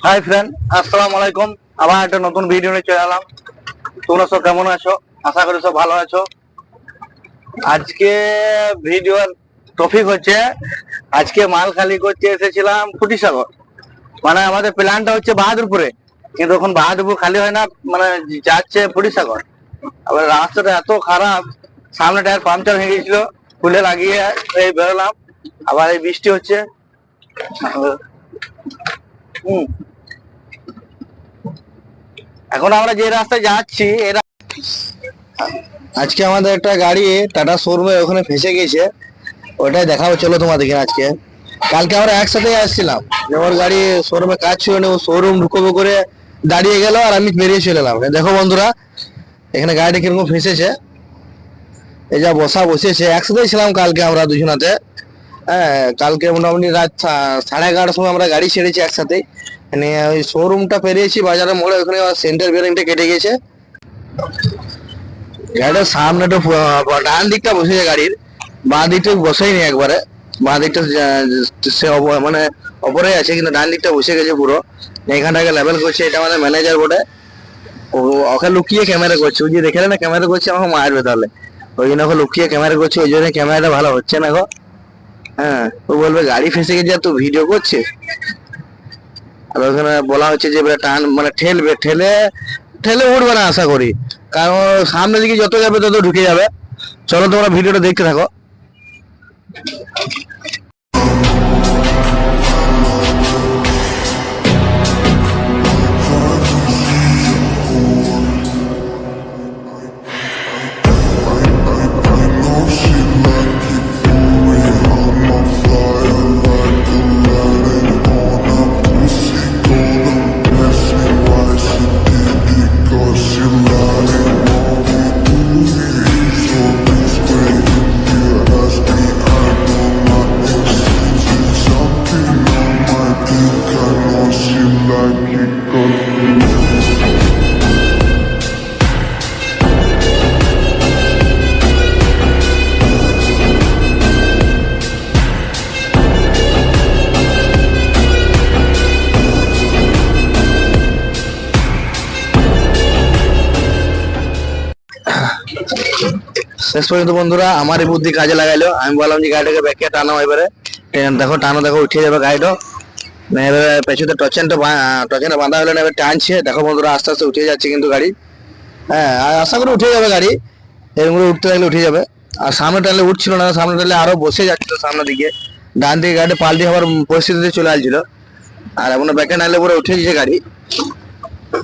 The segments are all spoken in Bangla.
হাই ফ্রেন্ড, আসসালামু আলাইকুম। আবার একটা নতুন ভিডিও নিয়ে চলে এলাম। তোমরা সব কেমন আছো? আশা করি সব ভালো আছো। আজকে ভিডিওর টপিক হচ্ছে আজকে মাল খালি করতে এসেছিলাম ফুটিসাগর। মানে আমাদের প্ল্যানটা হচ্ছে বাহাদুরপুরে, কিন্তু এখন বাহাদুরপুর খালি হয় না, মানে যাচ্ছে ফুটিসাগর। আবার রাস্তাটা এত খারাপ, সামনে টায়ার পাংচার হয়ে গেছিল, খুলে লাগিয়ে এই বেরোলাম। আবার এই বৃষ্টি হচ্ছে। হম এখন আমরা যে রাস্তায় যাচ্ছি আজকে আমাদের একটা গাড়ি টাটা শোরুমে ওখানে ফেসে গেছে, ওটাই দেখাবো। চলো তোমাদেরকে। আজকে কালকে আমরা একসাথে আসছিলাম, যে ওর গাড়ি শোরুমে কাজ ছিল না, ও শোরুম ঢুকবো করে দাঁড়িয়ে গেল আর আমি বেরিয়ে চলে এলাম। দেখো বন্ধুরা, এখানে গাড়িটা কিরকম ফেসেছে। এই যা বসেছে, একসাথেই ছিলাম কালকে আমরা দুজনাতে। হ্যাঁ, কালকে মোটামুটি রাত 11:30টার সময় আমরা গাড়ি ছেড়েছি একসাথে। মানে ওই শোরুমটা পেরিয়েছি, বাজারের মোড়ে ওখানে সেন্টার বিয়ারিংটা কেটে গেছে। গাড়িটার সামনে একটু ডান দিকটা বসেছে, গাড়ির বাঁ দিকটা বসেইনি একবারে। বাঁ দিকটা মানে ওপরে আছে, কিন্তু ডান দিকটা বসে গেছে পুরো। এখানটাকে লেভেল করছে, এটা আমাদের ম্যানেজার বটে। ওকে লুকিয়ে ক্যামেরা করছে, ওই যে দেখে না ক্যামেরা করছে, আমাকে মারবে তাহলে। ওই জন্য ওকে লুকিয়ে ক্যামেরা করছে, ওই জন্য ক্যামেরাটা ভালো হচ্ছে না গো। হ্যাঁ, ও বলবে গাড়ি ফেসে গেছে আর তুই ভিডিও করছিস। আর ওখানে বলা হচ্ছে যে টান মানে ঠেলবে, ঠেলে ঠেলে উঠবে না আশা করি, কারণ সামনে দিকে যত যাবে তত ঢুকে যাবে। চলো তোমরা ভিডিওটা দেখতে থাকো। শেষ পর্যন্ত বন্ধুরা আমার এই বুদ্ধি কাজে লাগাইলো। আমি বললাম যে গাড়িটাকে ব্যাকে টানো, এবারে দেখো টানো, দেখো উঠে যাবে গাড়িটা। এবারে পেছনে টচেনটা বাঁধা হলো না, এবার টানছে। দেখো বন্ধুরা, আস্তে আস্তে উঠে যাচ্ছে কিন্তু গাড়ি। হ্যাঁ, আশা করি উঠে যাবে গাড়ি। এরকম করে উঠতে থাকলে উঠে যাবে। আর সামনে টানলে উঠছিল না, সামনে টানলে আরো বসে যাচ্ছিল সামনের দিকে। ডান দিকে গাড়ি পাল্টি হওয়ার পরিস্থিতিতে চলে আসছিল। আর এমন ব্যাকে নাইলে পুরো উঠে গেছে গাড়ি।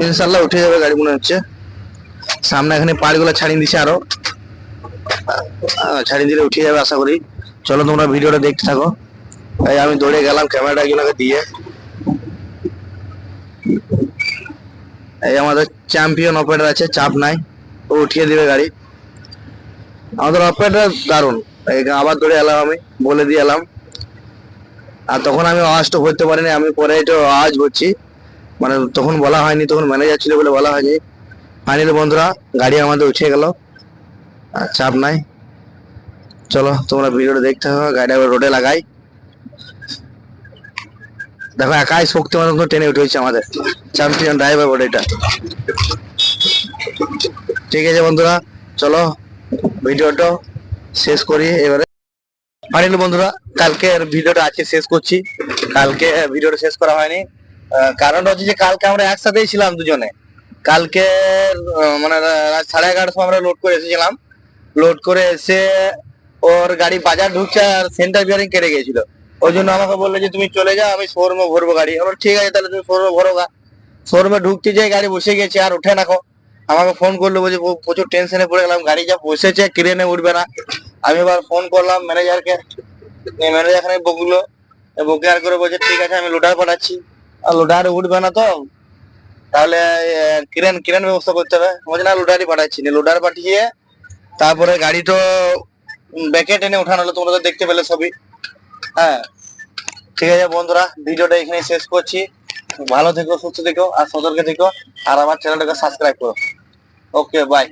ইনশাল্লাহ উঠে যাবে গাড়ি মনে হচ্ছে। সামনে এখানে পাড়গুলো ছাড়িয়ে দিচ্ছে, আরো ছাড়িয়ে দিলে উঠে যাবে আশা করি। চলো তোমরা ভিডিওটা দেখতে থাকো। এই আমি দৌড়ে গেলাম ক্যামেরাটা গুলোকে দিয়ে। এই আমাদের চ্যাম্পিয়ন অপারেটর আছে, চাপ নাই, ও উঠিয়ে দিবে গাড়ি। আমাদের অপারেটর দারুণ। আবার দৌড়ে এলাম, আমি বলে দিয়ে এলাম। আর তখন আমি আওয়াজটা করতে পারিনি, আমি পরে এটা আওয়াজ করছি, মানে তখন বলা হয়নি, তখন ম্যানেজার ছিল বলে বলা হয়নি। ফাইনালি বন্ধুরা, গাড়ি আমাদের উঠে গেল, চাপ নাই। চলো তোমরা ভিডিওটা দেখতে হবে। গাড়ি আবার রোডে লাগাই। দেখো একাই শক্তিমান টেনে উঠেছে আমাদের চ্যাম্পিয়ন ড্রাইভার বটে এটা। ঠিক আছে বন্ধুরা, চলো ভিডিওটা শেষ করি এবারে। ফাইনালি বন্ধুরা, কালকের ভিডিওটা আজকে শেষ করছি। কালকে ভিডিওটা শেষ করা হয়নি, কারণটা হচ্ছে যে কালকে আমরা একসাথেই ছিলাম দুজনে। কালকে মানে রাত 11:30টার সময় আমরা লোড করে এসেছিলাম। লোড করে এসে ওর গাড়ি বাজার ঢুকছে আর সেন্টার বিয়ারিং কেটে গেছিল। ওই জন্য আমাকে বললো যে তুমি চলে যাও, আমি শোরুমে ভরবো গাড়ি। আমার ঠিক আছে, তাহলে তুমি শোরুমে ভরো গা। শোরুমে ঢুকতে যাই, গাড়ি বসে গেছে আর উঠে নাকো। আমাকে ফোন করলো, বলছে প্রচুর টেনশনে পড়ে গেলাম, গাড়ি যা বসেছে ক্রেনে উঠবে না। আমি এবার ফোন করলাম ম্যানেজারকে, ম্যানেজার এখানে বকলো, বকে আর করে বলছে ঠিক আছে আমি লোডার পাঠাচ্ছি। আর লোডার উঠবে না তো তাহলে ক্রেন ক্রেন ব্যবস্থা করতে হবে। বলছে না, লোডারই পাঠাচ্ছি। লোডার পাঠিয়ে তারপরে গাড়ি তো ব্যাকে টেনে উঠানো হলো, তোমরা তো দেখতে পেলে সবই। হ্যাঁ, ঠিক আছে বন্ধুরা, ভিডিওটা এখানে শেষ করছি। ভালো থেকো, সুস্থ থেকো আর সতর্ক থেকো। আর আমার চ্যানেলটাকে সাবস্ক্রাইব করো। ওকে, বাই।